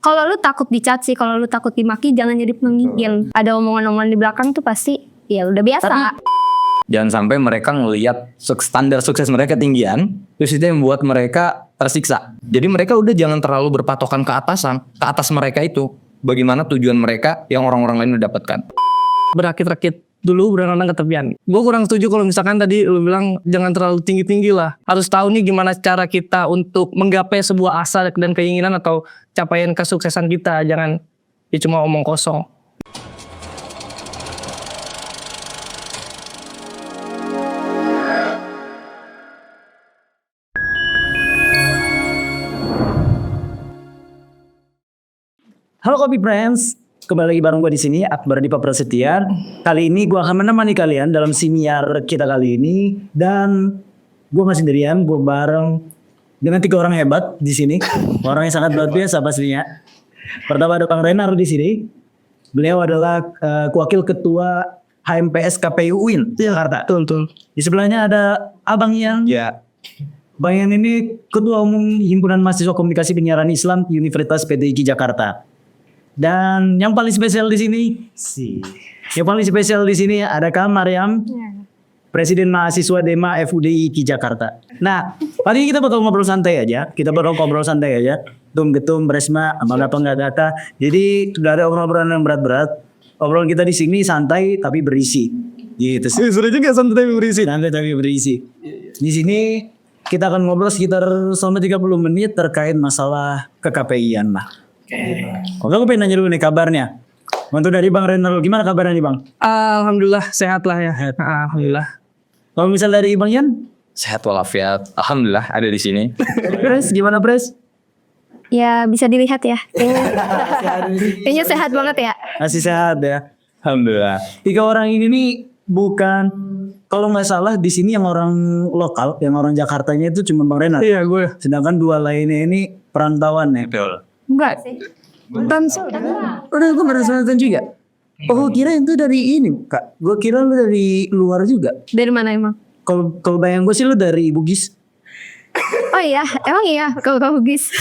Kalau lu takut dicaci, kalau lu takut dimaki, jangan jadi penggigil. Ada omongan-omongan di belakang tuh pasti ya udah biasa. Jangan sampai mereka ngelihat standar sukses mereka ketinggian, terus itu yang membuat mereka tersiksa. Jadi mereka udah jangan terlalu berpatokan ke atas mereka itu. Bagaimana tujuan mereka yang orang-orang lain udah dapatkan. Berakit-rakit dulu berenang ke tepian. Gue kurang setuju kalau misalkan tadi lu bilang jangan terlalu tinggi-tinggi lah. Harus tahu nih gimana cara kita untuk menggapai sebuah asa dan keinginan atau capaian kesuksesan kita. Jangan ya cuma omong kosong. Halo Kopi Friends, kembali lagi bareng gue di sini Akbar Dipa Prasetya. Kali ini gue akan menemani kalian dalam siniar kita kali ini, dan gue nggak sendirian, gue bareng dengan 3 orang hebat di sini, orang yang sangat luar biasa pastinya. Pertama ada Bang Renar di sini, beliau adalah wakil ketua HMPS KPU UIN Jakarta. Betul. Di sebelahnya ada Abang Ian. Ya. Bang Ian ini ketua umum Himpunan Mahasiswa Komunikasi Penyiaran Islam Universitas PTIQ Jakarta. Dan yang paling spesial di sini ada Kak Mariam, Presiden Mahasiswa Dema FUDI Jakarta. Nah, kali ini kita bakal ngobrol santai aja. Getum, Bresma, amal apa nggak data. Jadi sudah ada obrolan yang berat-berat. Obrolan kita di sini santai tapi berisi. Gitu. Sudah juga santai tapi berisi. Santai tapi berisi. Di sini kita akan ngobrol sekitar selama 30 menit terkait masalah ke-KPI-an lah. Oke, aku pengen nanya dulu nih kabarnya. Untuk dari Bang Renal, gimana kabarnya nih Bang? Alhamdulillah sehat lah ya. Alhamdulillah. Kalau misal dari Bang Yan? Sehat walafiat. Alhamdulillah ada di sini. Pres, gimana Pres? Ya bisa dilihat ya. Kayaknya sehat banget ya. Masih sehat ya. Alhamdulillah. 3 orang ini nih bukan, kalau nggak salah di sini yang orang lokal, yang orang Jakartanya itu cuma Bang Renal. Iya gue. Sedangkan 2 lainnya ini perantauan ya. Betul. Enggak sih. Udah gue merasa juga. Oh kira itu dari ini Kak. Gue kira lu dari luar juga. Dari mana emang? Kalau bayang gue sih lu dari Bugis. Oh iya, emang iya kalau Bugis.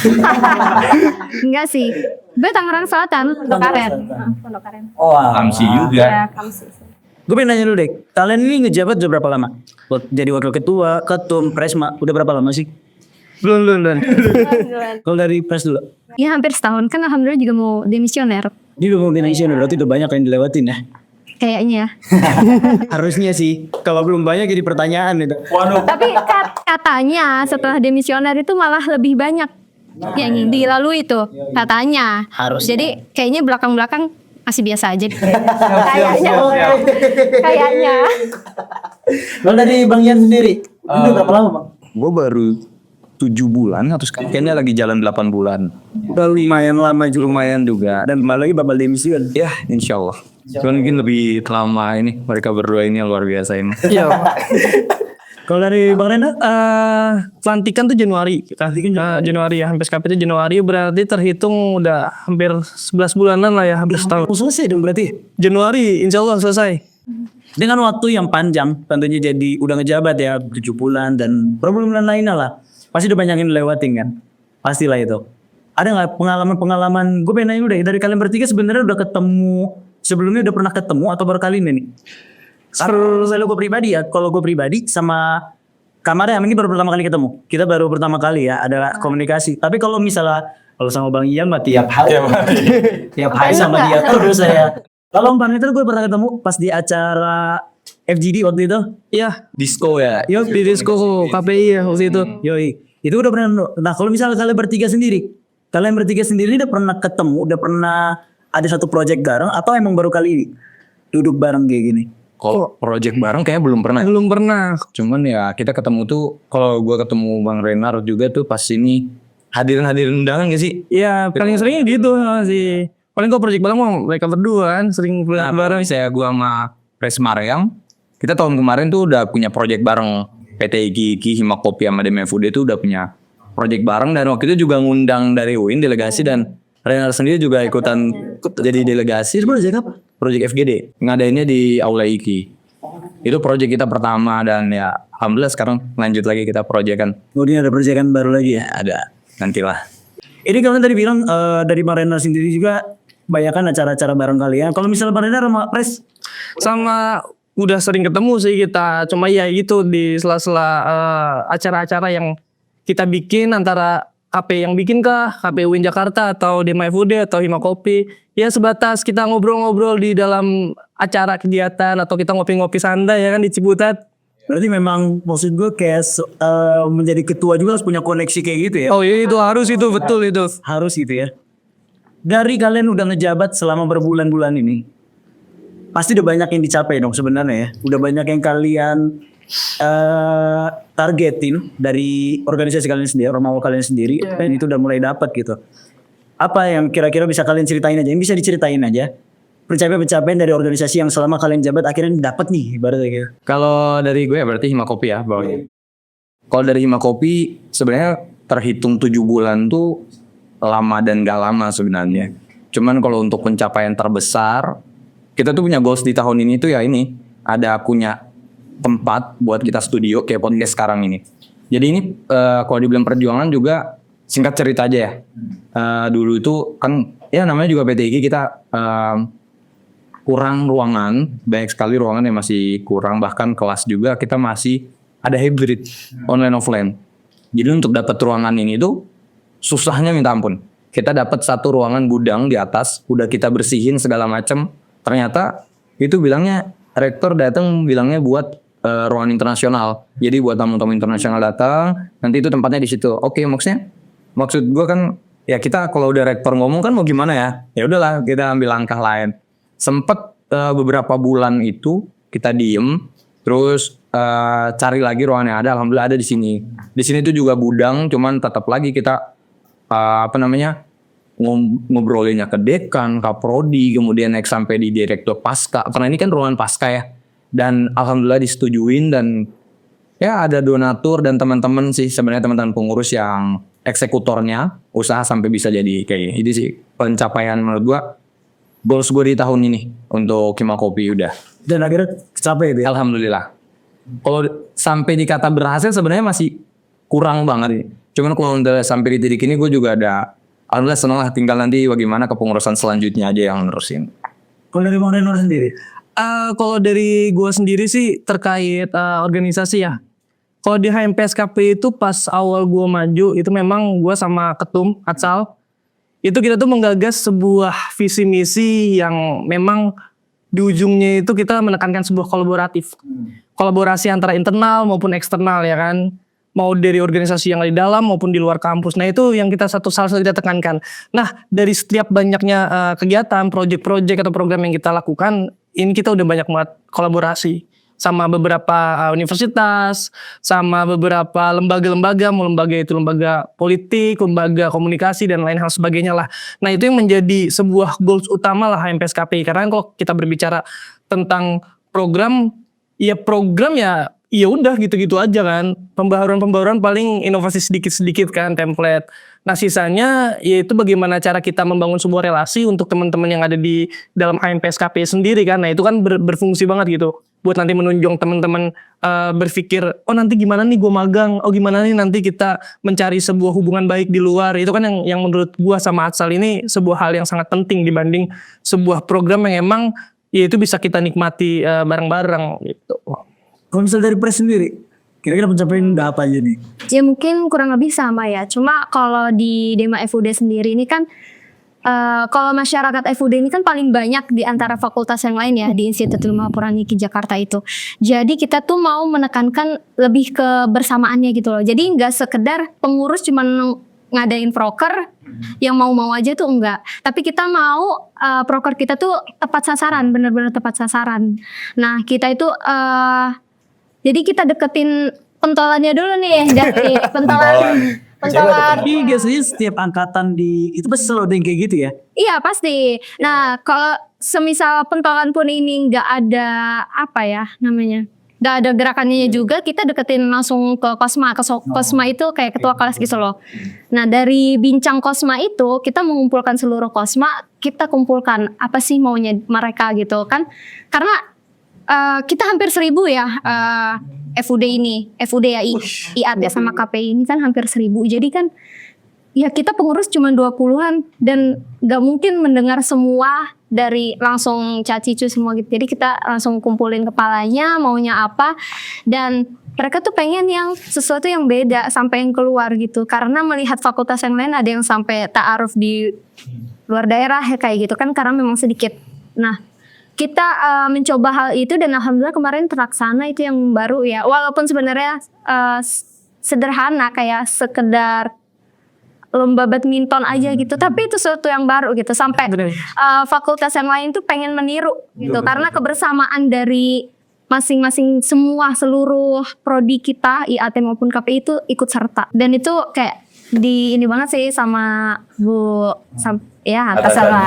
Enggak sih. Gue Tangerang Selatan, Pondok Aren. Oh, Kamsi juga. Ya, Kamsi. Gue pengen nanya dulu deh, kalian ini ngejabat udah berapa lama? Buat jadi wakil ketua, ketum, presma, udah berapa lama sih? Belum. Kalau dari pres dulu. Ya hampir setahun kan, alhamdulillah juga mau demisioner. Ini udah kombinasi berarti udah banyak yang dilewatin ya. Kayaknya. Harusnya sih, kalau belum banyak jadi pertanyaan itu. Tapi katanya setelah demisioner itu malah lebih banyak yang dilalui itu katanya. Harusnya. Jadi kayaknya belakang-belakang masih biasa aja. Kayaknya. Kalau dari Bang Yan sendiri, udah berapa lama Bang? Gue baru 7 bulan atau sekarang kayaknya lagi jalan 8 bulan. Udah lumayan lama juga. Lumayan juga. Dan kembali lagi bakal demisioner. Ya insya Allah. Cuman mungkin lebih lama ini. Mereka berdua ini luar biasa ini. Iya. Kalau dari Bang Rena? Pelantikan tuh Januari. Januari ya. Hampir SKP itu Januari, berarti terhitung udah hampir 11 bulanan lah ya. Hampir setahun. Selesai dong berarti. Januari insya Allah selesai. Dengan waktu yang panjang, tentunya jadi udah ngejabat ya 7 bulan dan problem lainnya lah. Pasti udah banyak yang dilewatin kan. Pastilah itu. Ada gak pengalaman, gue pengen nanya udah dari kalian bertiga sebenarnya udah ketemu, sebelumnya udah pernah ketemu atau baru kali ini nih? Kalau gue pribadi ya, kalau gue pribadi sama kamarnya ini baru pertama kali ketemu. Kita baru pertama kali ya ada komunikasi. Tapi kalau misalnya, kalau sama Bang Ian mah tiap hari. Tiap hari sama dia terus saya. Kalau Bang Peter gue pernah ketemu pas di acara FGD waktu itu. Iya. Disco ya. Yo di disco KPI ya waktu itu. Yoi. Itu udah pernah. Nah kalau misalnya kalian bertiga sendiri udah pernah ketemu, udah pernah ada satu project bareng atau emang baru kali ini duduk bareng kayak gini? Kalau project bareng kayaknya belum pernah. Belum pernah. Cuman ya kita ketemu tuh, kalau gue ketemu Bang Renar juga tuh pas ini hadirin undangan gak sih? Iya paling sering gitu sih. Paling kok project bareng mau mereka berdua kan sering bareng. Saya gue sama Pres Mariam, kita tahun kemarin tuh udah punya project bareng. PT Gigi, Himakopi sama DMFUD itu udah punya project bareng, dan waktu itu juga ngundang dari UIN delegasi, dan Renar sendiri juga ikutan jadi delegasi. Project apa? Project FGD, ngadainnya di Aula IKI. Itu project kita pertama, dan ya alhamdulillah sekarang lanjut lagi kita projectan. Oh ini ada proyekan baru lagi ya? Ada, nantilah. Ini kalian tadi bilang dari Marena sendiri juga banyakan acara-acara bareng kalian. Kalau misalnya Marena sama Pres, Sama udah sering ketemu sih kita. Cuma ya itu di sela-sela acara-acara yang kita bikin antara KP yang bikin kah, KP UIN Jakarta atau DMFUD atau Himakopi. Ya sebatas kita ngobrol-ngobrol di dalam acara kegiatan atau kita ngopi-ngopi santai ya kan di Ciputat. berarti memang maksud gue kayak menjadi ketua juga harus punya koneksi kayak gitu ya. Oh iya itu harus itu betul itu. Harus gitu ya. Dari kalian udah ngejabat selama berbulan-bulan ini, pasti udah banyak yang dicapai dong sebenarnya ya. Udah banyak yang kalian targetin dari organisasi kalian sendiri, ormawa kalian sendiri, dan itu udah mulai dapat gitu. Apa yang kira-kira bisa kalian ceritain aja? Yang bisa diceritain aja. Pencapaian dari organisasi yang selama kalian jabat akhirnya dapat nih, ibaratnya gitu. Kalau dari gue berarti Himakopi ya bawahnya. Kalau dari Himakopi sebenarnya terhitung 7 bulan tuh lama dan gak lama sebenarnya. Cuman kalau untuk pencapaian terbesar, kita tuh punya goals di tahun ini tuh ya ini. Ada punya tempat buat kita studio kayak podcast sekarang ini. Jadi ini kalau dibilang perjuangan juga singkat cerita aja ya. Dulu itu kan ya namanya juga PTIG kita kurang ruangan, banyak sekali ruangan yang masih kurang, bahkan kelas juga kita masih ada hybrid online offline. Jadi untuk dapat ruangan ini tuh susahnya minta ampun. Kita dapat satu ruangan gudang di atas, udah kita bersihin segala macam. Ternyata itu bilangnya rektor datang bilangnya buat ruangan internasional. Jadi buat tamu-tamu internasional datang, nanti itu tempatnya di situ. Oke, maksud gue kan ya kita kalau udah rektor ngomong kan mau gimana ya? Ya udahlah kita ambil langkah lain. Sempet beberapa bulan itu kita diem, terus cari lagi ruangan yang ada. Alhamdulillah ada di sini. Di sini tuh juga gudang, cuman tetap lagi kita ngobrolinnya ke dekan, kaprodi, kemudian naik sampai di direktur pasca. Karena ini kan ruangan pasca ya. Dan alhamdulillah disetujuin dan ya ada donatur dan teman-teman sih sebenarnya teman-teman pengurus yang eksekutornya usaha sampai bisa jadi kayak ini sih pencapaian menurut gua. Goals gue di tahun ini untuk Himakopi udah. Dan akhirnya kecapai itu ya. Alhamdulillah. Kalau sampai dikata berhasil sebenarnya masih kurang banget nih. Cuman kalau udah sampai di titik ini gue juga ada alhamdulillah senang lah, tinggal nanti bagaimana kepengurusan selanjutnya aja yang nerusin. Kalau dari Bang Renor sendiri? Kalau dari gue sendiri sih terkait organisasi ya. Kalau di HMPSKP itu pas awal gue maju itu memang gue sama Ketum Atsal itu kita tuh menggagas sebuah visi misi yang memang di ujungnya itu kita menekankan sebuah kolaboratif. Kolaborasi antara internal maupun eksternal ya kan. Mau dari organisasi yang di dalam maupun di luar kampus. Nah itu yang kita salah satu kita tekankan. Nah dari setiap banyaknya kegiatan, proyek-proyek atau program yang kita lakukan, ini kita udah banyak banget kolaborasi sama beberapa universitas, sama beberapa lembaga-lembaga, mau lembaga itu lembaga politik, lembaga komunikasi dan lain hal sebagainya lah. Nah itu yang menjadi sebuah goals utama lah HMPSKP. Karena kalau kita berbicara tentang program ya udah gitu-gitu aja kan. Pembaharuan paling inovasi sedikit-sedikit kan template. Nah sisanya yaitu bagaimana cara kita membangun sebuah relasi untuk teman-teman yang ada di dalam HMPSKP sendiri kan. Nah itu kan berfungsi banget gitu. Buat nanti menunjang teman-teman berpikir, oh nanti gimana nih gue magang, oh gimana nih nanti kita mencari sebuah hubungan baik di luar. Itu kan yang menurut gue sama Atsal ini sebuah hal yang sangat penting dibanding sebuah program yang emang ya itu bisa kita nikmati bareng-bareng gitu. Kalau misalnya dari Pres sendiri, kira-kira pencapaian udah apa aja nih? Ya mungkin kurang lebih sama ya. Cuma kalau di Dema FUD sendiri ini kan kalau masyarakat FUD ini kan paling banyak di antara fakultas yang lain ya di Institut Ilmu Puraniku Jakarta itu. Jadi kita tuh mau menekankan lebih ke bersamaannya gitu loh. Jadi nggak sekedar pengurus cuman ngadain proker yang mau-mau aja tuh enggak. Tapi kita mau proker kita tuh tepat sasaran, benar-benar tepat sasaran. Nah kita itu jadi kita deketin pentolannya dulu nih dari pentolan. Tapi biasanya setiap angkatan itu pasti selalu ada yang kayak gitu ya? Iya pasti. Nah kalau semisal pentolan pun ini nggak ada apa ya namanya, nggak ada gerakannya juga, kita deketin langsung ke Kosma. Kosma itu kayak ketua kelas gitu loh. Nah dari bincang Kosma itu kita mengumpulkan seluruh Kosma, kita kumpulkan apa sih maunya mereka gitu kan? Karena kita hampir 1.000 ya FUD ini, FUD ya IAT ya sama KPI ini kan hampir 1.000. Jadi kan ya kita pengurus cuma 20-an dan gak mungkin mendengar semua dari langsung cacicu semua gitu. Jadi kita langsung kumpulin kepalanya maunya apa, dan mereka tuh pengen yang sesuatu yang beda sampai yang keluar gitu. Karena melihat fakultas yang lain ada yang sampai ta'aruf di luar daerah ya kayak gitu kan, karena memang sedikit. Nah, kita mencoba hal itu dan alhamdulillah kemarin terlaksana. Itu yang baru ya. Walaupun sebenarnya sederhana kayak sekedar lomba badminton aja gitu, tapi itu sesuatu yang baru gitu sampai fakultas yang lain tuh pengen meniru gitu karena kebersamaan dari masing-masing semua seluruh prodi kita IAT maupun KPI itu ikut serta, dan itu kayak di ini banget sih sama Bu ya atas salah.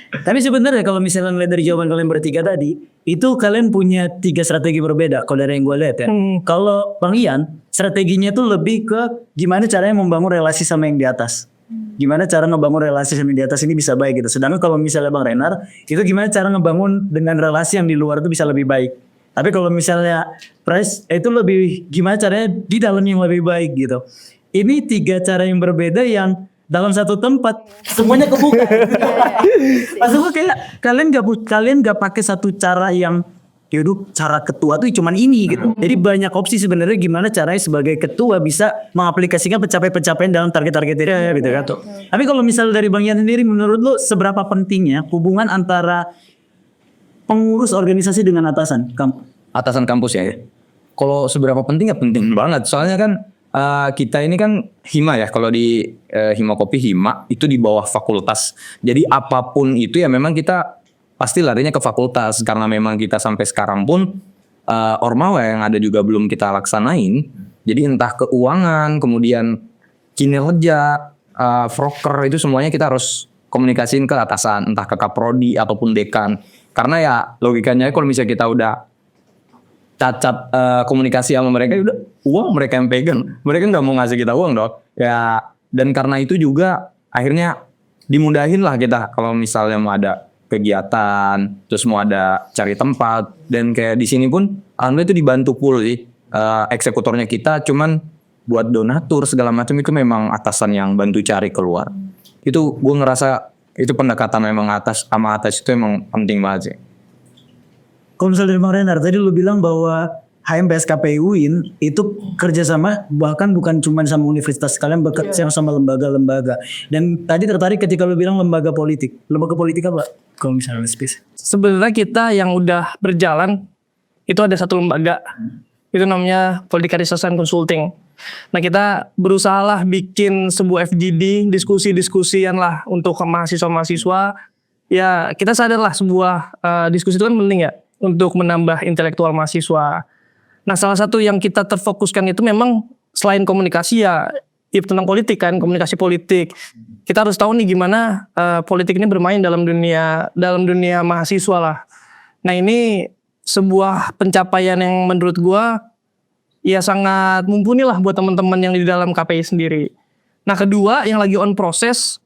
Tapi sebenarnya kalau misalnya lihat dari jawaban kalian bertiga tadi, itu kalian punya 3 strategi berbeda kalau dari yang gue lihat ya. Kalau Bang Ian, strateginya tuh lebih ke gimana caranya membangun relasi sama yang di atas. Gimana cara ngebangun relasi sama yang di atas ini bisa baik gitu. Sedangkan kalau misalnya Bang Renar, itu gimana cara ngebangun dengan relasi yang di luar itu bisa lebih baik. Tapi kalau misalnya Pres, itu lebih gimana caranya di dalam yang lebih baik gitu. Ini 3 cara yang berbeda yang dalam satu tempat semuanya kebuka. Maksud gue kayak kalian gak pakai satu cara yang yaudah cara ketua tuh cuman ini gitu. Jadi banyak opsi sebenarnya gimana caranya sebagai ketua bisa mengaplikasikan pencapaian-pencapaian dalam target-target itu gitu kan. Tapi kalau misalnya dari Bang Ian sendiri, menurut lo seberapa pentingnya hubungan antara pengurus organisasi dengan atasan kampus ya? Kalau seberapa penting ya penting banget. Soalnya kan kita ini kan hima ya, kalau di Himakopi hima itu di bawah fakultas. Jadi apapun itu ya memang kita pasti larinya ke fakultas, karena memang kita sampai sekarang pun ormawa yang ada juga belum kita laksanain. Jadi entah keuangan, kemudian kinerja, proker itu semuanya kita harus komunikasiin ke atasan, entah ke kaprodi ataupun dekan. Karena ya logikanya kalau misalnya kita udah cacat komunikasi sama mereka, udah uang mereka yang pegang, mereka nggak mau ngasih kita uang dong ya. Dan karena itu juga akhirnya dimudahin lah kita kalau misalnya mau ada kegiatan, terus mau ada cari tempat, dan kayak di sini pun alhamdulillah itu dibantu full sih, eksekutornya kita, cuman buat donatur segala macam itu memang atasan yang bantu cari keluar. Itu gue ngerasa itu pendekatan memang atas sama atas itu emang penting banget sih. Kalau misalnya dari Bang Renar, tadi lu bilang bahwa HMPS KPI UIN itu kerjasama bahkan bukan cuma sama universitas, kalian bekerja sama lembaga-lembaga. Dan tadi tertarik ketika lu bilang lembaga politik. Lembaga politik apa? Kalau misalnya space. Sebenarnya kita yang udah berjalan itu ada satu lembaga, itu namanya Politika Research and Consulting. Nah kita berusaha lah bikin sebuah FGD, diskusi-diskusian lah untuk mahasiswa-mahasiswa. Ya kita sadar lah sebuah diskusi itu kan penting ya untuk menambah intelektual mahasiswa. Nah salah satu yang kita terfokuskan itu memang selain komunikasi ya tentang politik kan, komunikasi politik. Kita harus tahu nih gimana politik ini bermain dalam dunia mahasiswa lah. Nah ini sebuah pencapaian yang menurut gua ya sangat mumpuni lah buat teman-teman yang di dalam KPI sendiri. Nah kedua yang lagi on proses,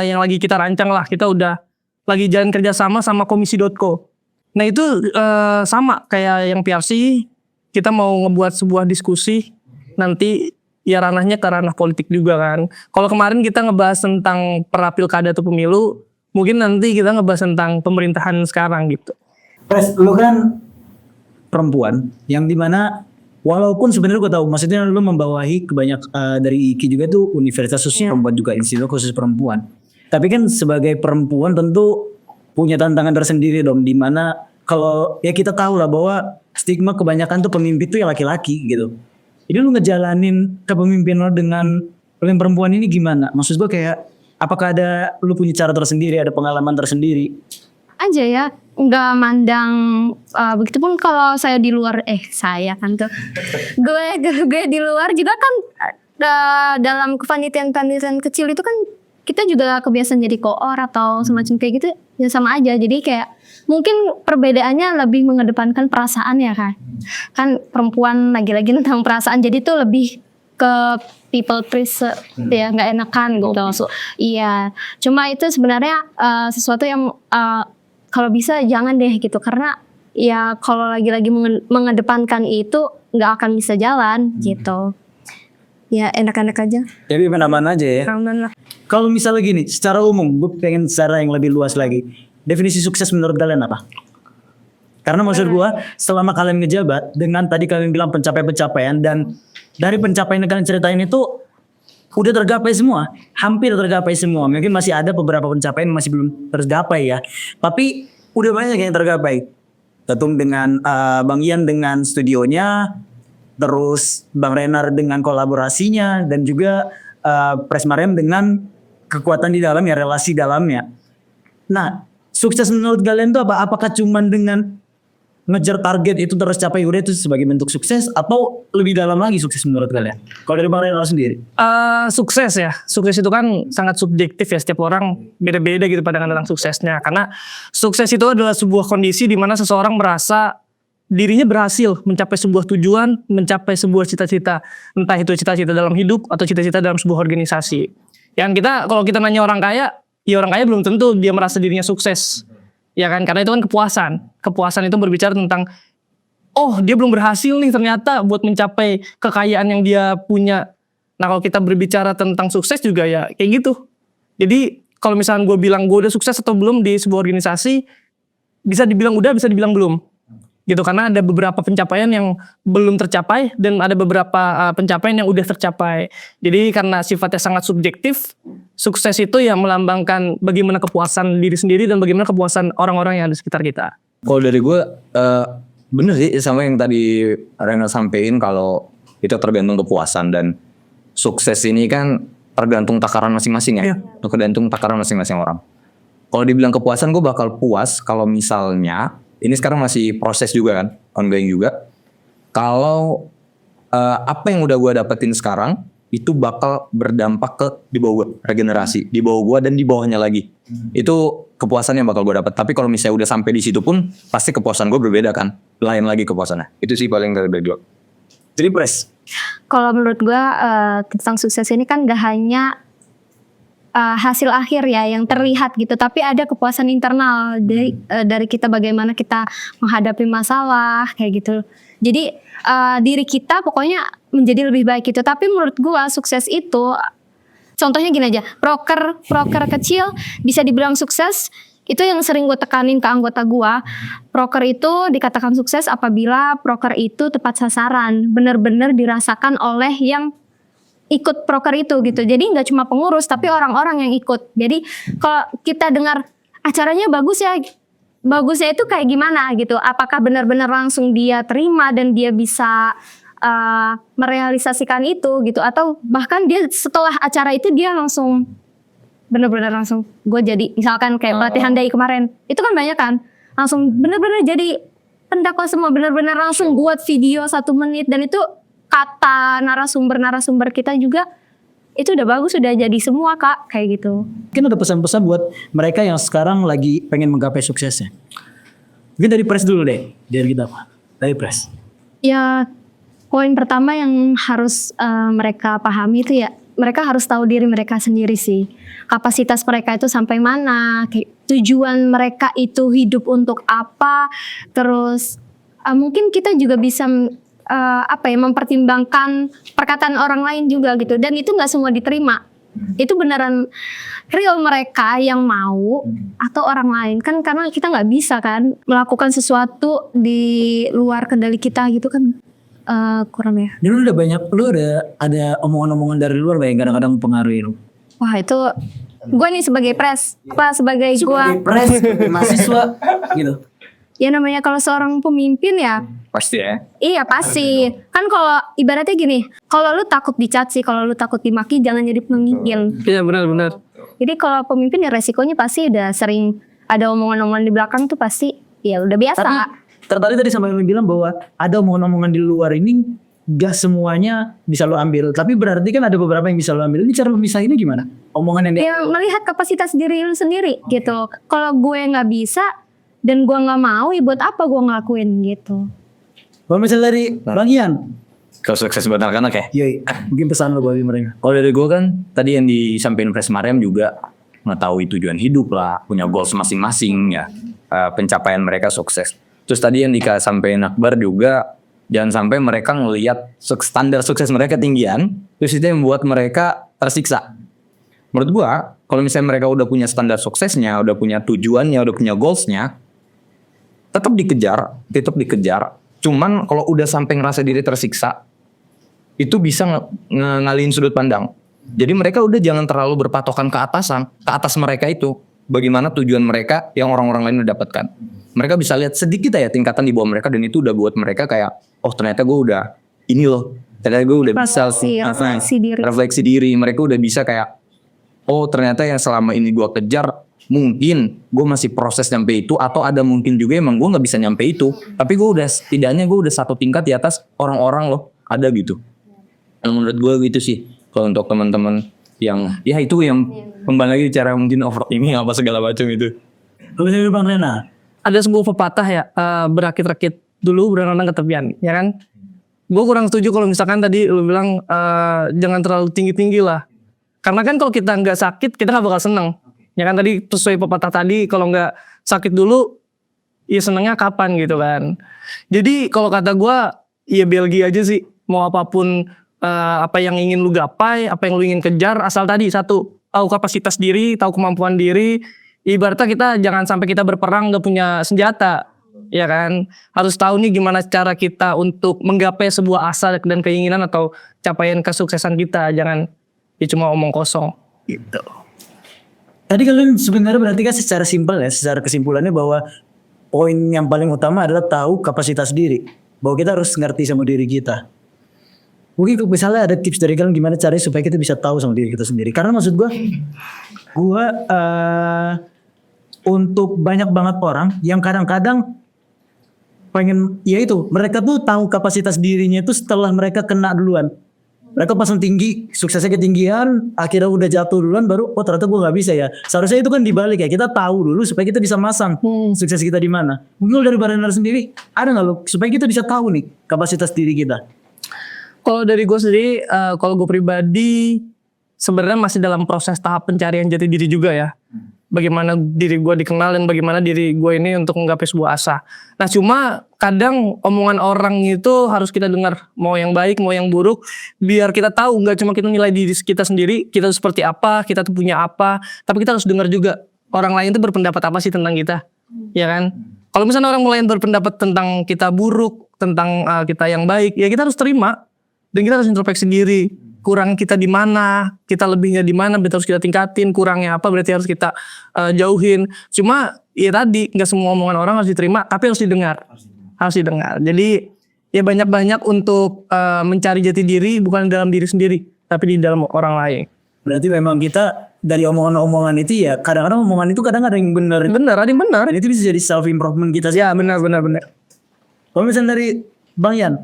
yang lagi kita rancang lah, kita udah lagi jalan kerjasama sama komisi.co. Nah itu sama kayak yang PRC, kita mau ngebuat sebuah diskusi nanti ya ranahnya ke ranah politik juga kan. Kalau kemarin kita ngebahas tentang pilkada atau pemilu, mungkin nanti kita ngebahas tentang pemerintahan sekarang gitu. Pres, lu kan perempuan yang dimana walaupun sebenarnya gue tahu maksudnya lu membawahi kebanyak dari IKI juga tuh universitas khusus perempuan juga, institut khusus perempuan. Tapi kan sebagai perempuan tentu punya tantangan tersendiri dong, dimana kalau ya kita tahu lah bahwa stigma kebanyakan tuh pemimpin tuh ya laki-laki gitu. Jadi lu ngejalanin kepemimpinan dengan pemimpin perempuan ini gimana? Maksud gue kayak apakah ada lu punya cara tersendiri, ada pengalaman tersendiri? Aja ya, nggak mandang begitupun kalau saya di luar saya kan tuh gue di luar juga kan dalam kepanitiaan kecil itu kan kita juga kebiasaan jadi koor atau semacam kayak gitu ya sama aja. Jadi kayak mungkin perbedaannya lebih mengedepankan perasaan ya kan perempuan lagi-lagi tentang perasaan, jadi tuh lebih ke people please ya, nggak enakan gitu. Iya, cuma itu sebenarnya sesuatu yang kalau bisa jangan deh gitu, karena ya kalau lagi-lagi mengedepankan itu nggak akan bisa jalan gitu. ya enak-enak aja. Jadi aman aja ya. Aman lah. Kalau misalnya gini, secara umum, gue pengen secara yang lebih luas lagi. Definisi sukses menurut kalian apa? Karena maksud gue, selama kalian ngejabat, dengan tadi kalian bilang pencapaian-pencapaian, dan dari pencapaian yang kalian ceritain itu, udah tergapai semua. Hampir tergapai semua. Mungkin masih ada beberapa pencapaian yang masih belum tergapai ya. Tapi, udah banyak yang tergapai. Ketum dengan Bang Ian dengan studionya, terus Bang Renar dengan kolaborasinya, dan juga Pres Mariam dengan kekuatan di dalamnya, relasi dalamnya. Nah, sukses menurut kalian itu apa? Apakah cuman dengan ngejar target itu terus capai udah itu sebagai bentuk sukses, atau lebih dalam lagi sukses menurut kalian? Kalau dari Bang Renar sendiri? Sukses ya. Sukses itu kan sangat subjektif ya. Setiap orang beda-beda gitu pandangan tentang suksesnya. Karena sukses itu adalah sebuah kondisi di mana seseorang merasa dirinya berhasil mencapai sebuah tujuan, mencapai sebuah cita-cita. Entah itu cita-cita dalam hidup atau cita-cita dalam sebuah organisasi. Yang kalau kita nanya orang kaya, ya orang kaya belum tentu dia merasa dirinya sukses. Ya kan, karena itu kan kepuasan. Kepuasan itu berbicara tentang, oh dia belum berhasil nih ternyata buat mencapai kekayaan yang dia punya. Nah kalau kita berbicara tentang sukses juga ya kayak gitu. Jadi kalau misalnya gue bilang gue udah sukses atau belum di sebuah organisasi, bisa dibilang udah, bisa dibilang belum. Gitu, karena ada beberapa pencapaian yang belum tercapai dan ada beberapa pencapaian yang udah tercapai. Jadi karena sifatnya sangat subjektif, sukses itu ya melambangkan bagaimana kepuasan diri sendiri dan bagaimana kepuasan orang-orang yang ada di sekitar kita. Kalau dari gue bener sih sama yang tadi Renar sampein, kalau itu tergantung kepuasan, dan sukses ini kan tergantung takaran masing-masing ya. Tergantung takaran masing-masing orang. Kalau dibilang kepuasan, gue bakal puas kalau misalnya ini sekarang masih proses juga kan, ongoing juga. Kalau apa yang udah gue dapetin sekarang itu bakal berdampak ke di bawah gue, regenerasi di bawah gue dan di bawahnya lagi. Itu kepuasan yang bakal gue dapet. Tapi kalau misalnya udah sampai di situ pun pasti kepuasan gue berbeda kan, lain lagi kepuasannya. Itu sih paling dari gue. Jadi Pres, Kalau menurut gue tentang sukses ini kan gak hanya hasil akhir ya yang terlihat gitu, tapi ada kepuasan internal dari kita, bagaimana kita menghadapi masalah kayak gitu. Jadi diri kita pokoknya menjadi lebih baik gitu. Tapi menurut gua sukses itu, contohnya gini aja, proker kecil bisa dibilang sukses. Itu yang sering gue tekanin ke anggota gua. Proker itu dikatakan sukses apabila proker itu tepat sasaran, benar-benar dirasakan oleh yang ikut proker itu gitu. Jadi nggak cuma pengurus tapi orang-orang yang ikut. Jadi kalau kita dengar acaranya bagusnya itu kayak gimana gitu. Apakah benar-benar langsung dia terima dan dia bisa merealisasikan itu gitu, atau bahkan dia setelah acara itu dia langsung benar-benar langsung gue jadi, misalkan kayak pelatihan DAI kemarin itu kan banyak kan, langsung benar-benar jadi pendakwa semua, benar-benar langsung buat video 1 menit, dan itu kata narasumber kita juga itu udah bagus, udah jadi semua Kak, kayak gitu. mungkin ada pesan-pesan buat mereka yang sekarang lagi pengen menggapai suksesnya. Mungkin dari Pres dulu deh, dari kita apa? Dari Pres. Ya, poin pertama yang harus mereka pahami itu ya, mereka harus tahu diri mereka sendiri sih. Kapasitas mereka itu sampai mana, tujuan mereka itu hidup untuk apa. Terus mungkin kita juga bisa mempertimbangkan perkataan orang lain juga gitu. Dan itu nggak semua diterima. Itu beneran real mereka yang mau atau orang lain kan, karena kita nggak bisa kan melakukan sesuatu di luar kendali kita gitu kan. Kurang ya. Dan lu ada omongan-omongan dari luar yang kadang-kadang mempengaruhi lu. Wah itu gue nih sebagai pres, sebagai gue Pres, mahasiswa gitu. ya, namanya kalau seorang pemimpin ya Pasti ya. iya pasti. Kan kalau ibaratnya gini, kalau lu takut dicaci, kalau lu takut dimaki, jangan jadi pemimpin. Iya benar-benar. Jadi kalau pemimpin ya resikonya pasti udah sering ada omongan-omongan di belakang tuh pasti ya udah biasa. Tapi tertarik tadi sama yang lu bilang bahwa ada omongan-omongan di luar ini gak semuanya bisa lo ambil. Tapi berarti kan ada beberapa yang bisa lo ambil. Ini cara memisahinnya gimana? Omongan yang Ya melihat kapasitas diri lu sendiri gitu. Kalau gue nggak bisa dan gue nggak mau, ya buat apa gue ngelakuin gitu. Kalau misalnya dari Bang Ian, Kalau sukses buat anak-anak ya. yoi, mungkin pesan lo buat mereka. Kalau dari gue kan tadi yang disampaikan Pres Mariam juga mengetahui tujuan hidup lah, punya goals masing-masing ya, pencapaian mereka sukses. Terus tadi yang disampaikan Akbar juga Jangan sampai mereka ngelihat standar sukses mereka ketinggian, terus itu yang membuat mereka tersiksa. Menurut gua, kalau misalnya mereka udah punya standar suksesnya, udah punya tujuannya, udah punya goalsnya, tetap dikejar. Cuman kalau udah sampai ngerasa diri tersiksa, itu bisa ngalihin sudut pandang. Jadi mereka udah jangan terlalu berpatokan ke atas mereka itu. Bagaimana tujuan mereka yang orang-orang lain udah dapatkan. Mereka bisa lihat sedikit ya tingkatan di bawah mereka, dan itu udah buat mereka kayak, oh ternyata gue udah ini loh. Ternyata gue udah bisa refleksi diri. Mereka udah bisa kayak, oh ternyata yang selama ini gue kejar, mungkin gue masih proses nyampe itu, atau ada mungkin juga emang gue nggak bisa nyampe itu. Tapi gue udah setidaknya gue udah satu tingkat di atas orang-orang loh. Ada gitu. Menurut gue gitu sih. Kalau untuk teman-teman yang ya itu yang kembali lagi cara mungkin overthinking apa segala macam itu. Lalu Bang Rena, Ada sebuah pepatah ya, berakit-rakit dulu berenang ke tepian, ya kan? Gue kurang setuju kalau misalkan tadi lu bilang jangan terlalu tinggi-tinggi lah. Karena kan kalau kita nggak sakit, kita nggak bakal seneng. Ya kan tadi sesuai pepatah tadi, kalau nggak sakit dulu, ya senengnya kapan gitu kan. Jadi kalau kata gue, ya Belgia aja sih. Mau apapun apa yang ingin lu gapai, apa yang lu ingin kejar, asal tadi satu, tahu kapasitas diri, tahu kemampuan diri. Ibaratnya kita jangan sampai kita berperang gak punya senjata, ya kan? Harus tahu nih gimana cara kita untuk menggapai sebuah asa dan keinginan atau capaian kesuksesan kita. Jangan ya cuma omong kosong. gitu. Tadi kalian sebenarnya berarti kan secara simpel ya, secara kesimpulannya bahwa poin yang paling utama adalah tahu kapasitas diri. Bahwa kita harus ngerti sama diri kita. Mungkin misalnya ada tips dari kalian gimana caranya supaya kita bisa tahu sama diri kita sendiri. Karena maksud gue untuk banyak banget orang yang kadang-kadang pengen, ya itu mereka tuh tahu kapasitas dirinya itu setelah mereka kena duluan. Mereka pasang tinggi, suksesnya ketinggian, akhirnya udah jatuh duluan, baru oh ternyata gue nggak bisa ya. Seharusnya itu kan dibalik ya, kita tahu dulu supaya kita bisa masang sukses kita di mana. Mungkin dari Barenar sendiri ada nggak lo supaya kita bisa tahu nih kapasitas diri kita? Kalau dari gue sendiri, kalau gue pribadi sebenarnya masih dalam proses tahap pencarian jati diri juga ya. Bagaimana diri gue dikenal dan bagaimana diri gue ini untuk menggapai sebuah asa. Nah cuma kadang omongan orang itu harus kita dengar. Mau yang baik, mau yang buruk. Biar kita tahu, gak cuma kita nilai diri kita sendiri. Kita tuh seperti apa, kita tuh punya apa. Tapi kita harus dengar juga. Orang lain tuh berpendapat apa sih tentang kita. Ya kan? Kalau misalnya orang lain berpendapat tentang kita buruk, tentang kita yang baik. Ya kita harus terima. Dan kita harus introspeksi diri. Kurang kita di mana, kita lebihnya di mana, berarti harus kita tingkatin. Kurangnya apa, berarti harus kita jauhin. Cuma ya tadi nggak semua omongan orang harus diterima, tapi harus didengar. Harus didengar. Jadi ya banyak-banyak untuk mencari jati diri bukan dalam diri sendiri, tapi di dalam orang lain. Berarti memang kita dari omongan-omongan itu ya kadang-kadang omongan itu kadang ada yang benar. Benar, ada yang benar. Dan itu bisa jadi self improvement kita. Ya benar. Kalau misalnya dari Bang Yan,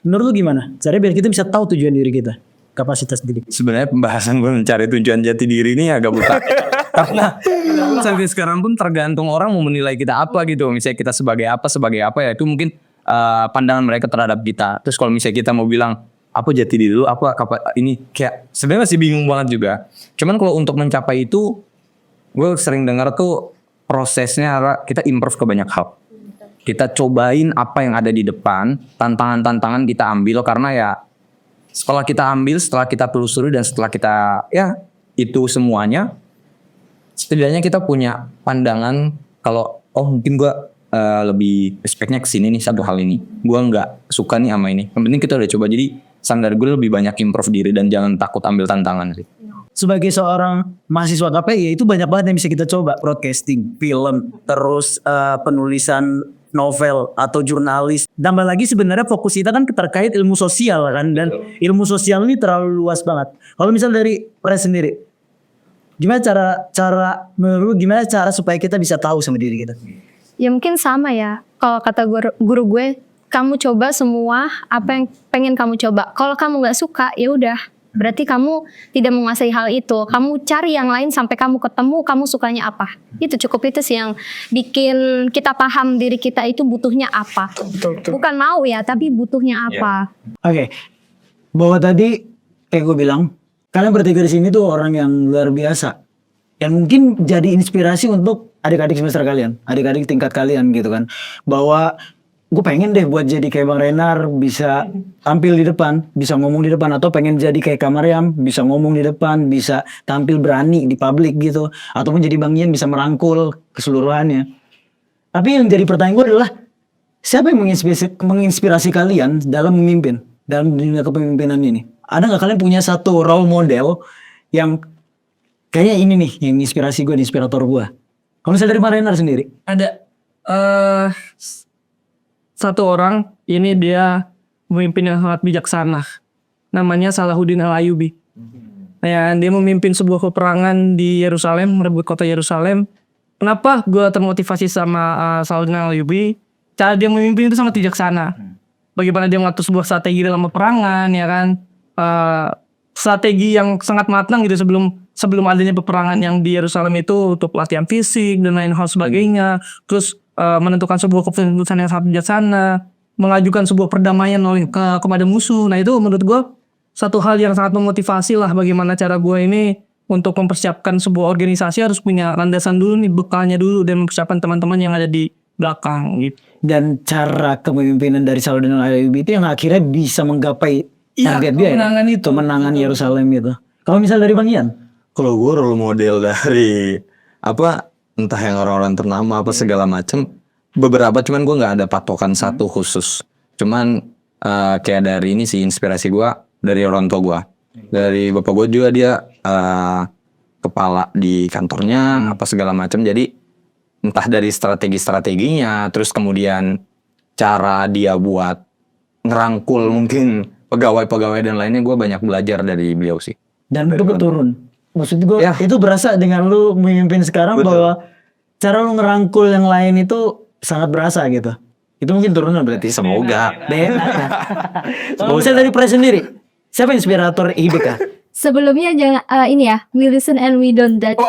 menurut lu gimana? Caranya biar kita bisa tahu tujuan diri kita, kapasitas diri. Sebenarnya pembahasan gue mencari tujuan jati diri ini agak buta. Karena sampai sekarang pun tergantung orang mau menilai kita apa gitu. Misalnya kita sebagai apa ya itu mungkin pandangan mereka terhadap kita. Terus kalau misalnya kita mau bilang apa jati diri lu, apa ini kayak sebenarnya masih bingung banget juga. Cuman kalau untuk mencapai itu gue sering dengar tuh prosesnya kita improve ke banyak hal. Kita cobain apa yang ada di depan, tantangan-tantangan kita ambil karena ya setelah kita ambil, setelah kita telusuri dan setelah kita ya itu semuanya, setidaknya kita punya pandangan kalau oh mungkin gue lebih respeknya kesini nih satu hal ini, gue nggak suka nih sama ini. Yang penting kita udah coba, jadi standar gue lebih banyak improve diri dan jangan takut ambil tantangan sih. Sebagai seorang mahasiswa KPI itu banyak banget yang bisa kita coba, broadcasting, film, terus penulisan novel atau jurnalis. Tambah lagi sebenarnya fokus kita kan terkait ilmu sosial kan, dan ilmu sosial ini terlalu luas banget. Kalau misal dari Pres sendiri, gimana cara menurut gimana cara supaya kita bisa tahu sama diri kita? Ya mungkin sama ya. Kalau kata guru gue, kamu coba semua apa yang pengen kamu coba. Kalau kamu nggak suka, ya udah. Berarti kamu tidak menguasai hal itu. Kamu cari yang lain sampai kamu ketemu kamu sukanya apa. Itu cukup, itu sih yang bikin kita paham diri kita itu butuhnya apa. Bukan mau ya, tapi butuhnya apa. Oke. Bahwa tadi kayak gue bilang, kalian bertiga di sini tuh orang yang luar biasa. Yang mungkin jadi inspirasi untuk adik-adik semester kalian, adik-adik tingkat kalian gitu kan. Bahwa gue pengen deh buat jadi kayak Bang Renar, bisa tampil di depan, bisa ngomong di depan, atau pengen jadi kayak Kak Mariam, bisa ngomong di depan, bisa tampil berani di publik gitu, ataupun jadi Bang Ian bisa merangkul keseluruhannya. Tapi yang jadi pertanyaan gue adalah siapa yang menginspirasi kalian dalam memimpin, dalam dunia kepemimpinan ini? Ada nggak kalian punya satu role model yang kayaknya ini nih yang inspirasi gue, inspirator gue? Kalau misalnya dari Bang Renar sendiri, Ada satu orang, ini dia pemimpin yang sangat bijaksana. Namanya Salahuddin Al-Ayyubi. Ya, dia memimpin sebuah peperangan di Yerusalem, merebut kota Yerusalem. Kenapa gue termotivasi sama Salahuddin Al-Ayyubi? Cara dia memimpin itu sangat bijaksana. Bagaimana dia mengatur sebuah strategi dalam peperangan, ya kan? Strategi yang sangat matang gitu sebelum adanya peperangan yang di Yerusalem itu, untuk latihan fisik dan lain hal sebagainya. Terus menentukan sebuah keputusan yang sangat bijaksana, mengajukan sebuah perdamaian kepada musuh. Nah itu menurut gue satu hal yang sangat memotivasi lah, bagaimana cara gue ini untuk mempersiapkan sebuah organisasi harus punya landasan dulu nih, bekalnya dulu, dan mempersiapkan teman-teman yang ada di belakang gitu. dan cara kepemimpinan dari Salahuddin Al-Ayyubi itu yang akhirnya bisa menggapai target dia, kemenangan itu. kemenangan Yerusalem gitu. Kalau misal dari Bang Ian, Kalau gue role model dari apa, entah yang orang-orang ternama apa segala macem, beberapa, cuman gue nggak ada patokan satu khusus. Cuman kayak dari ini sih, inspirasi gue dari orang tua gue, dari bapak gue juga, dia kepala di kantornya apa segala macam. Jadi entah dari strategi-strateginya, terus kemudian cara dia buat ngerangkul mungkin pegawai-pegawai dan lainnya, gue banyak belajar dari beliau sih. dan itu turun. Maksud gue Ya. itu berasa dengan lu memimpin sekarang, bahwa cara lu ngerangkul yang lain itu sangat berasa gitu. Itu mungkin turunan berarti. Semoga. Kalau misalnya dari Pres sendiri, siapa inspirator IBK? Sebelumnya jangan ini ya, we listen and we don't judge.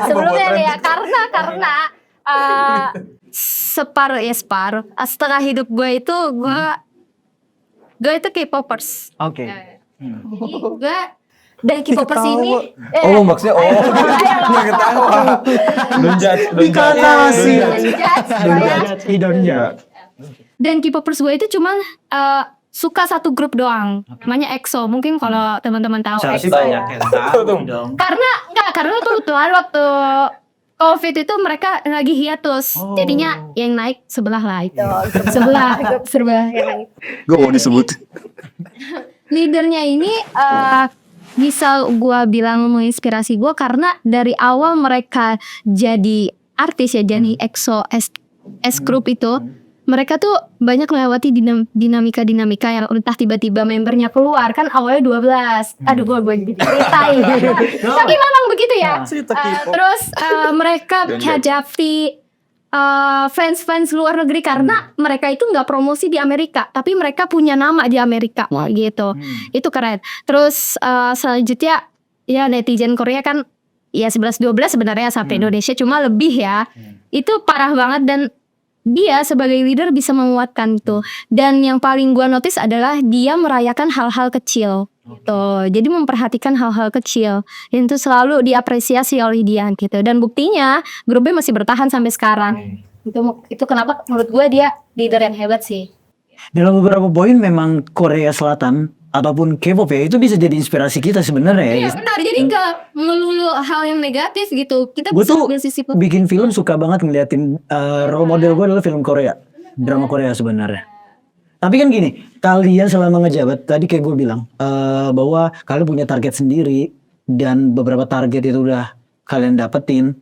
Sebelumnya nih ya, karena separuh, setengah hidup gue itu gue itu K-popers. Oke. Gue dan K-popers ini Oh maksudnya nggak ketawa. Don't judge. dan K-popers gue itu cuman suka satu grup doang, namanya EXO. Mungkin kalau teman-teman tahu EXO. Karena kebetulan waktu COVID itu mereka lagi hiatus, jadinya yang naik sebelah lah itu, sebelah yang naik. Gue mau disebut. Leadernya ini bisa gue bilang menginspirasi gue, karena dari awal mereka jadi artis ya, jadi EXO S group itu, mereka tuh banyak melewati dinamika yang entah tiba-tiba membernya keluar, kan awalnya 12. Aduh gue ceritain. Tapi memang begitu ya. Terus mereka hadapi fans luar negeri, karena mereka itu nggak promosi di Amerika, tapi mereka punya nama di Amerika gitu. Itu keren. Terus selanjutnya ya, netizen Korea kan ya 11-12 sebenarnya sampai Indonesia, cuma lebih ya. Itu parah banget, dan dia sebagai leader bisa menguatkan itu. Dan yang paling gua notice adalah dia merayakan hal-hal kecil gitu. Jadi memperhatikan hal-hal kecil yang itu selalu diapresiasi oleh dia gitu. Dan buktinya grupnya masih bertahan sampai sekarang. Itu kenapa menurut gua dia leader yang hebat sih. Dalam beberapa poin memang Korea Selatan ataupun K-pop ya, itu bisa jadi inspirasi kita sebenarnya ya. Iya benar, jadi nggak melulu hal yang negatif gitu. Kita Gue bisa tuh ambil sisi positif. bikin film suka banget ngeliatin role model gue adalah film Korea, drama Korea sebenarnya. Tapi kan gini, kalian selama ngejabat tadi kayak gue bilang bahwa kalian punya target sendiri, dan beberapa target itu udah kalian dapetin.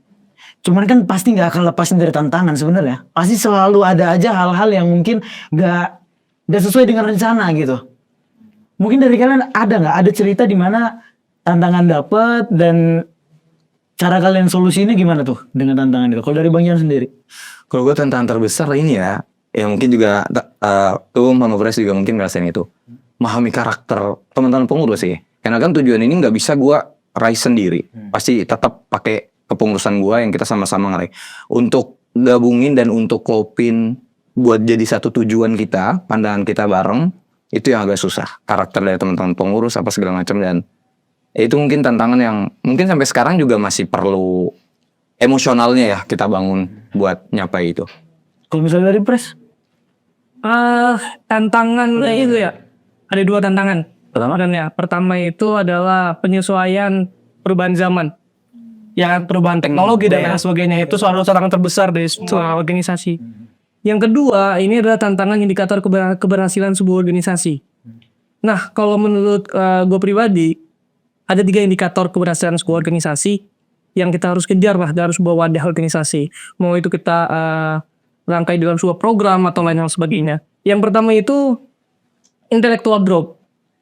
Cuman kan pasti nggak akan lepasin dari tantangan sebenarnya. Pasti selalu ada aja hal-hal yang mungkin nggak sesuai dengan rencana gitu. Mungkin dari kalian ada nggak ada cerita di mana tantangan dapet dan cara kalian solusinya gimana tuh dengan tantangan itu? Kalau dari Bang Ian sendiri? Kalau gue tantangan terbesar ini ya mungkin juga tuh Mama Pres juga mungkin ngerasain itu, memahami karakter teman-teman pengurus sih. Karena kan tujuan ini nggak bisa gue raih sendiri, pasti tetap pakai kepengurusan gue yang kita sama-sama ngeraih. Untuk gabungin dan untuk kopin buat jadi satu tujuan kita, pandangan kita bareng, itu yang agak susah. Karakter dari teman-teman pengurus apa segala macam, dan itu mungkin tantangan yang mungkin sampai sekarang juga masih perlu emosionalnya ya kita bangun buat nyapai itu. Kalau misalnya dari Pres? Tantangan itu ya. Ada 2 tantangan. Pertama itu adalah penyesuaian perubahan zaman. Ya perubahan teknologi dan lain sebagainya itu soal tantangan terbesar dari sebuah organisasi. Yang kedua ini adalah tantangan indikator keberhasilan sebuah organisasi. Nah kalau menurut gue pribadi ada 3 indikator keberhasilan sebuah organisasi yang kita harus kejar lah dalam sebuah wadah organisasi. Mau itu kita rangkai dalam sebuah program atau lain hal sebagainya. Yang pertama itu intellectual growth.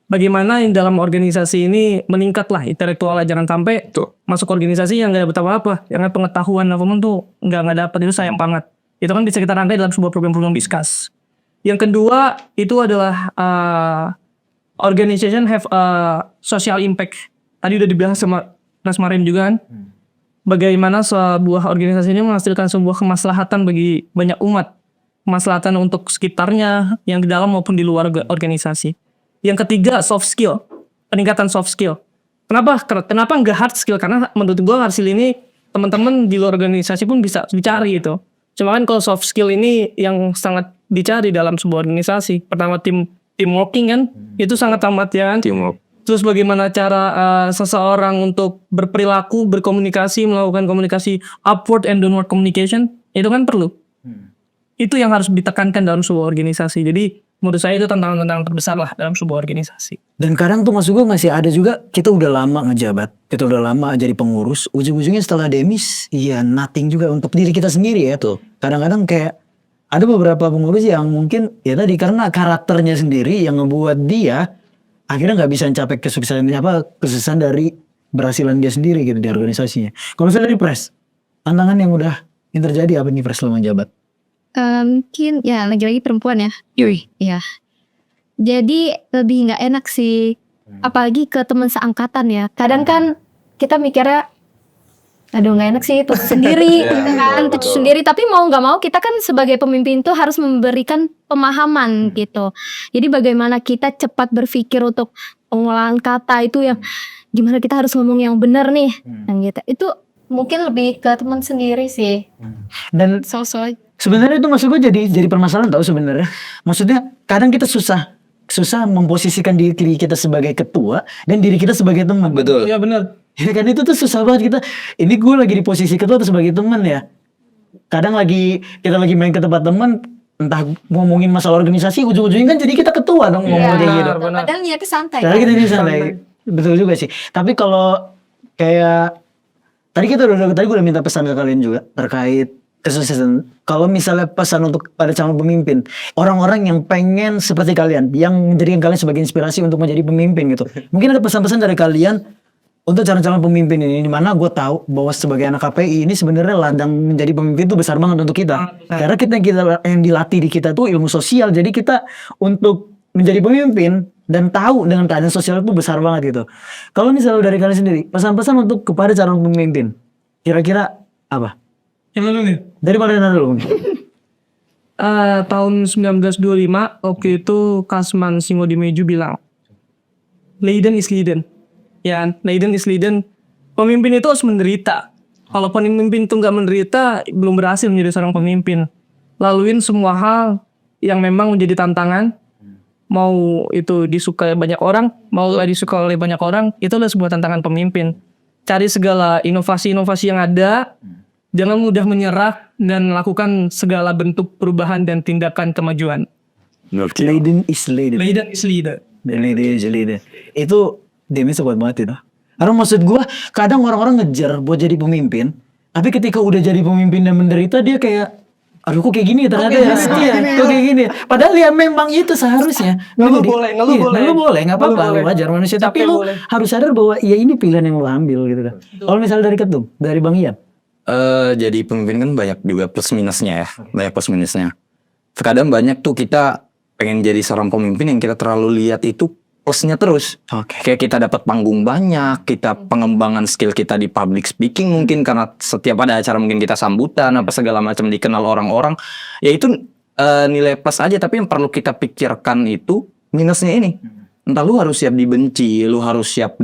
Bagaimana dalam organisasi ini meningkatlah intelektualnya, jangan sampai masuk organisasi yang nggak dapat apa-apa, yang pengetahuan apapun tuh nggak dapat, itu sayang banget. Itu kan bisa kita rangkai dalam sebuah program-program discuss. Yang kedua itu adalah organization have a social impact. Tadi udah dibilang sama Mas Marin juga kan, bagaimana sebuah organisasi ini menghasilkan sebuah kemaslahatan bagi banyak umat, kemaslahatan untuk sekitarnya yang di dalam maupun di luar organisasi. Yang ketiga soft skill, peningkatan soft skill. Kenapa nggak hard skill? Karena menurut gue hard skill ini teman-teman di luar organisasi pun bisa dicari itu. Cuma kan kalau soft skill ini yang sangat dicari dalam sebuah organisasi. Pertama team working kan, itu sangat amat ya kan. Teamwork. Terus bagaimana cara seseorang untuk berperilaku, berkomunikasi, melakukan komunikasi upward and downward communication, itu kan perlu. Itu yang harus ditekankan dalam sebuah organisasi. Jadi menurut saya itu tantangan-tantangan terbesar lah dalam sebuah organisasi. Dan kadang tuh maksud gue masih ada juga, kita udah lama ngejabat, kita udah lama jadi pengurus, ujung-ujungnya setelah demis, ya nothing juga untuk diri kita sendiri ya tuh. Kadang-kadang kayak ada beberapa pengurus yang mungkin ya tadi karena karakternya sendiri yang ngebuat dia akhirnya nggak bisa mencapai kesuksesan dari berhasilan dia sendiri gitu di organisasinya. Kalau misalnya dari Pres, tantangan yang terjadi apa nih Pres selama jabat? Mungkin ya lagi-lagi perempuan ya. Iya. Jadi lebih nggak enak sih, apalagi ke teman seangkatan ya. Kadang kan kita mikirnya, aduh nggak enak sih itu sendiri, gitu kan, itu sendiri. Tapi mau nggak mau kita kan sebagai pemimpin tuh harus memberikan pemahaman gitu. Jadi bagaimana kita cepat berpikir untuk pengolahan kata itu yang gimana kita harus ngomong yang benar nih, yang gitu. Itu mungkin lebih ke teman sendiri sih. Dan sebenarnya itu maksud gue jadi permasalahan tau sebenarnya. Maksudnya kadang kita susah memposisikan diri kita sebagai ketua dan diri kita sebagai teman. Betul. Iya benar. Ya kan itu tuh susah banget kita. Ini gue lagi di posisi ketua atau sebagai teman ya. Kadang kita lagi main ke tempat teman, entah ngomongin masalah organisasi, ujung-ujungnya kan jadi kita ketua dong ngomong kayak gitu. Padahal niatnya santai. Padahal kita ini santai. Betul juga sih. Tapi kalau kayak tadi gue udah minta pesan ke kalian juga terkait kesuksesan. Kalau misalnya pesan untuk pada calon pemimpin, orang-orang yang pengen seperti kalian, yang menjadikan kalian sebagai inspirasi untuk menjadi pemimpin gitu. Mungkin ada pesan-pesan dari kalian untuk calon-calon pemimpin ini, dimana gue tahu bahwa sebagai anak KPI ini sebenarnya ladang menjadi pemimpin itu besar banget untuk kita. Karena yang dilatih di kita tuh ilmu sosial, jadi kita untuk menjadi pemimpin dan tahu dengan keadaan sosial itu besar banget gitu. Kalau misalnya dari kalian sendiri, pesan-pesan untuk kepada calon pemimpin, kira-kira apa? Yang lalu nih. Dari mana dulu? Tahun 1925 waktu itu Kasman Singodimeju bilang, Leiden is Leiden. Ya, Leiden is Leiden. Pemimpin itu harus menderita. Kalau pemimpin itu nggak menderita, belum berhasil menjadi seorang pemimpin. Laluin semua hal yang memang menjadi tantangan, mau itu disukai banyak orang, mau gak disukai oleh banyak orang, itu adalah sebuah tantangan pemimpin. Cari segala inovasi-inovasi yang ada, jangan mudah menyerah dan lakukan segala bentuk perubahan dan tindakan kemajuan. Leiden is Leiden. Leiden is leader. Leiden is Leiden. Itu Demis kuat banget itu. Karena maksud gue, kadang orang-orang ngejar buat jadi pemimpin, tapi ketika udah jadi pemimpin dan menderita dia kayak, aduh kok kayak gini ternyata ya, kok kayak gini. Padahal ya memang itu seharusnya. Ngeluh boleh, Nggak apa-apa, lu wajar manusia. Tapi lu harus sadar bahwa ya ini pilihan yang lu ambil gitu kan. Kalau misalnya dari Ketum, dari Bang Ian. Jadi pemimpin kan banyak juga plus minusnya ya, banyak plus minusnya. Terkadang banyak tuh kita pengen jadi seorang pemimpin yang kita terlalu lihat itu plusnya terus. Kayak kita dapat panggung banyak, kita pengembangan skill kita di public speaking mungkin karena setiap ada acara mungkin kita sambutan apa segala macam dikenal orang-orang. Ya itu nilai plus aja, tapi yang perlu kita pikirkan itu minusnya ini. Entah lu harus siap dibenci, lu harus siap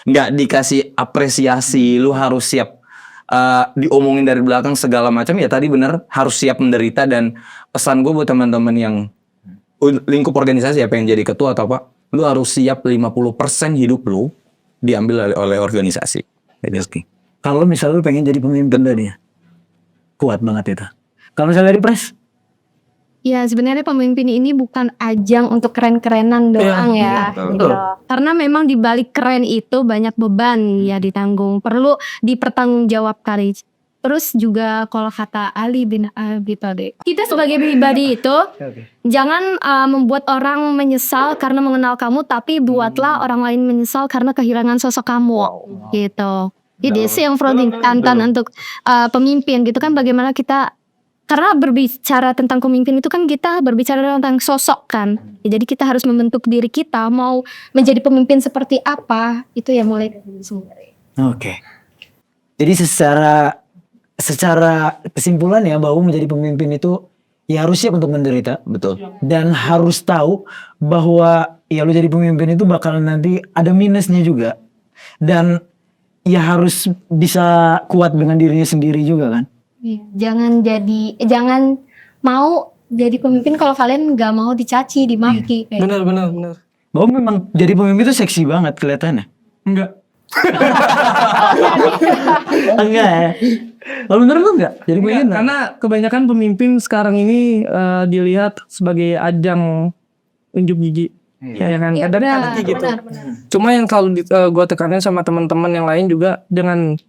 nggak dikasih apresiasi, lu harus siap diomongin dari belakang segala macam. Ya tadi bener harus siap menderita. Dan pesan gue buat teman-teman yang lingkup organisasi ya, pengen jadi ketua atau apa, lu harus siap 50% hidup lu diambil oleh organisasi. Jadi Kalau misalnya lu pengen jadi pemimpin tadi ya, kuat banget itu. Kalau misalnya dari Pres, Ya sebenarnya pemimpin ini bukan ajang untuk keren-kerenan doang ya. betul. Gitu. Karena memang di balik keren itu banyak beban ya ditanggung, perlu dipertanggungjawabkan. Terus juga kalau kata Ali bin Abi Thalib, kita sebagai pribadi itu jangan membuat orang menyesal karena mengenal kamu, tapi buatlah orang lain menyesal karena kehilangan sosok kamu, gitu. Jadi sih yang perlu ditantan untuk pemimpin gitu kan, bagaimana kita, karena berbicara tentang pemimpin itu kan kita berbicara tentang sosok kan. Ya, jadi kita harus membentuk diri kita mau menjadi pemimpin seperti apa, itu ya mulai dari diri sendiri. Oke. Jadi secara kesimpulan ya, bahwa menjadi pemimpin itu ya harus siap untuk menderita. betul. Dan harus tahu bahwa ya lu jadi pemimpin itu bakalan nanti ada minusnya juga. Dan ya harus bisa kuat dengan dirinya sendiri juga kan. Iya, jangan mau jadi pemimpin kalau kalian nggak mau dicaci, dimaki. Kayak Benar. Bahwa memang jadi pemimpin itu seksi banget kelihatannya. Enggak. Enggak ya? Kalau menurut lu enggak? Jadi pemimpin enggak? Karena kebanyakan pemimpin sekarang ini dilihat sebagai ajang unjuk gigi. Ya kan? Iya, Kadang-kadang benar, gitu. benar. Cuma yang kalau gue tekanin sama teman-teman yang lain juga,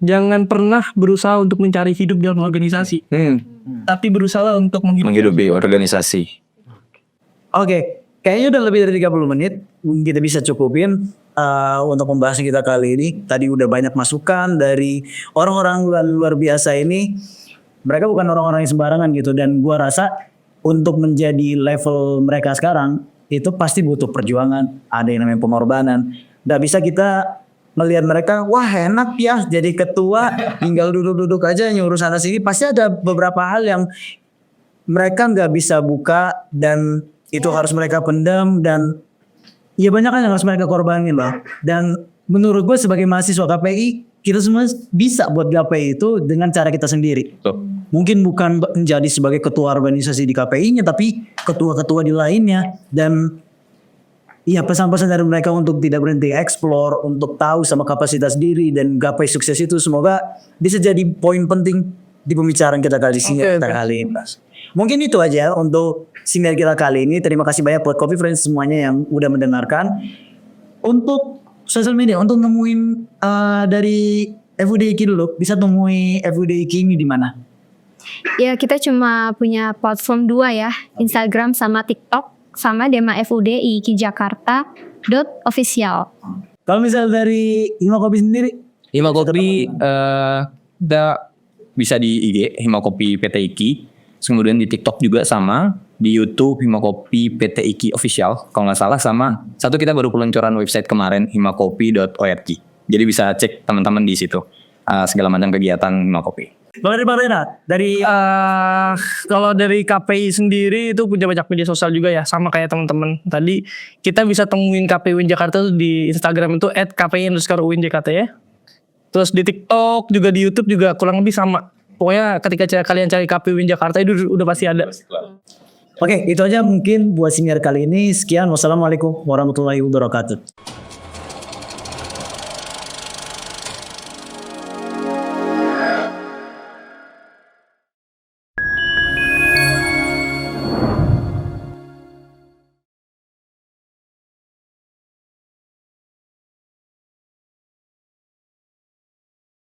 jangan pernah berusaha untuk mencari hidup dalam organisasi, tapi berusaha untuk Menghidupi organisasi. Oke, kayaknya udah lebih dari 30 menit. Kita bisa cukupin untuk pembahasan kita kali ini. Tadi udah banyak masukan dari orang-orang luar biasa ini. Mereka bukan orang-orang yang sembarangan gitu. Dan gua rasa untuk menjadi level mereka sekarang, itu pasti butuh perjuangan. Ada yang namanya pengorbanan. Nggak bisa kita melihat mereka, wah enak ya jadi ketua, tinggal duduk-duduk aja nyuruh sana sini. Pasti ada beberapa hal yang mereka nggak bisa buka dan itu harus mereka pendam, dan ya banyak kan yang harus mereka korbanin lah. Dan menurut gue sebagai mahasiswa KPI, kita semua bisa buat gapai itu dengan cara kita sendiri. Betul. Mungkin bukan menjadi sebagai ketua organisasi di KPI-nya, tapi ketua-ketua di lainnya. Dan ya pesan-pesan dari mereka untuk tidak berhenti explore, untuk tahu sama kapasitas diri dan gapai sukses itu, semoga bisa jadi poin penting di pembicaraan kita kali ini. Mungkin itu aja untuk siniar kita kali ini. Terima kasih banyak buat Coffee Friends semuanya yang udah mendengarkan. Untuk sosial media, untuk nemuin dari FUDIK dulu, bisa temui FUDIK ini di mana? Ya kita cuma punya platform 2 ya, Instagram sama TikTok, sama Dema FUD IKI Jakarta .official. Kalau misal dari Himakopi sendiri, Himakopi bisa di IG Himakopi PT IKI. Kemudian di TikTok juga sama, di YouTube Himakopi PT IKI Official kalau nggak salah, sama satu kita baru peluncuran website kemarin himakopi.org. Jadi bisa cek teman-teman di situ segala macam kegiatan Himakopi. Bang Rena, dari kalau dari KPI sendiri itu punya banyak media sosial juga ya, sama kayak teman-teman tadi. Kita bisa temuin KPI UIN Jakarta tuh di Instagram itu @kpi_UIN_JKT ya. Terus di TikTok juga, di YouTube juga kurang lebih sama. Pokoknya ketika kalian cari KPI UIN Jakarta itu udah pasti ada. Oke, itu aja mungkin buat siniar kali ini. Sekian, wassalamualaikum warahmatullahi wabarakatuh.